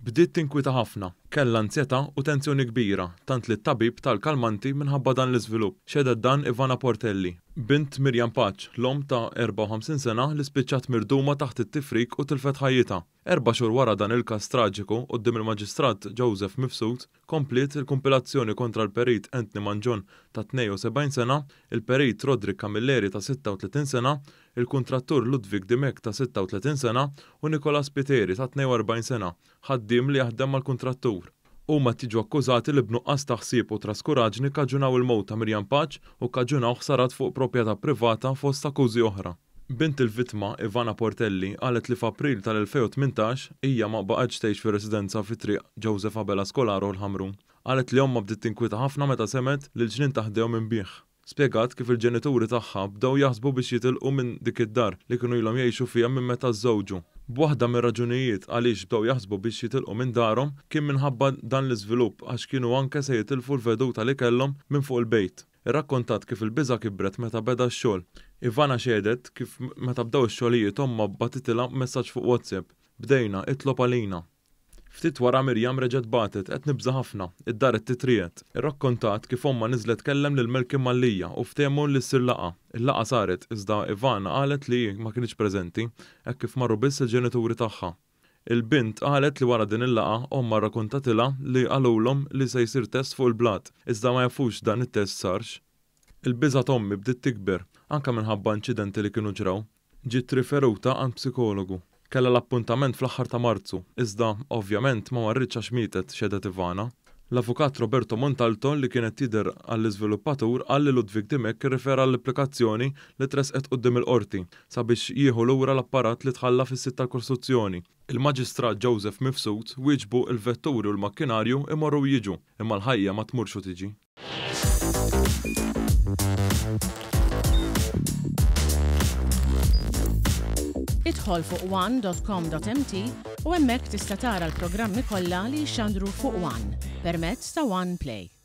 Bdiet tinkwita ħafna, kellha ansjetà u tensjoni kbira, tant li t-tabib tal-kalmanti minħabba dan l-iżvilupp. Xedet dan Ivana Portelli, bint Mirjam Paċ, l-om ta' 54 sena li spiċċat mirduma taħt it-tifrik u tilfet ħajjitha. 4 xhur wara dan il-każ traġiku quddiem il-Maġistrat Joseph Mifsud kompliet il-kumpilazzjoni kontra l-perit Anthony Manġon ta' 72 sena, il-perit Rodrik Camilleri ta' 36 sena, il-kuntrattur Ludwig Dimek ta' 36 sena u Nicolas Piteri ta' 42 sena, ħaddiem li jaħdem mal-kuntrattur. Huma tiġu akkużati li b'nuqqas ta' ħsieb u traskuraġni kaġunaw il-mowt ta' Mirjam Paċ u kaġunaw ħsarat fuq proprjetà privata fost akkużi oħra. Bint il-vittma Ivana Portelli qalet li f'April tal-2018 hija ma baqgħetx tgħix fir-residenza fi triq Joseph Abela Scolaro l-Ħamrun. Qalet li omma bdiet tinkwita ħafna meta semet li l-ġnien taħdew minn bih. Spjegat kif il-ġenituri tagħha bdew jaħsbu biex jitilqu minn dik id-dar li kienu ilhom jgħixu fiha minn meta żżewġu. B'waħda mir-raġunijiet għaliex bdew jaħsbu biex jitilqu minn darhom kien minħabba dan l-iżvilupp għax kienu anke se jitilfu l-veduta li kellhom minn fuq il-bejt. Irrakkontat kif il-biża kibret meta beda x-xogħol. Ivana xedet kif meta bdew ix-xogħlijiet omma batitilha messaġġ fuq WhatsApp. Bdejna itlob għalina. Ftit wara Mirjam reġgħet batet qed nibża ħafna, id-dar qed titriet. Irrakkontat kif omma niżlet tkellem lil Melkim Mallija u ftehmu li ssir laqgħa. Il-laqgħa saret iżda Ivana qalet li ma kienx preżenti hekk kif marru biss il-ġenituri tagħha. Il-bint qalet li wara din il-laqgħa omma rrakkontatilha li qalulhom li se jsir test fuq il-blat, iżda ma jafux dan it-test sarx. Il-biża' Tommi bdiet tikber, anke minħabba inċidenti li kienu ġraw. Ġiet riferuta għand psikologu. Kellha l-appuntament fl-aħħar ta' Marzu, iżda ovvjament ma marritx għax mietet xedet Ivana. L-avukat Roberto Montalto li kienet tidher għall-iżviluppatur qal li Ludwig Dimek irrifera l-applikazzjoni li tresqet quddiem il-qorti sabiex jieħu lura l-apparat li tħalla fis-sit tal-Kostruzzjoni. Il-Maġistrat Joseph Mifsud wieġbu l-vetturi u l-makkinarju imorru jiġu, imma l-ħajja ma tmurx u tiġi. Idħol fuq one.com.mt u hemmhekk tista' tara l-programmi kollha li jxandru fuq One permezz ta' One Play.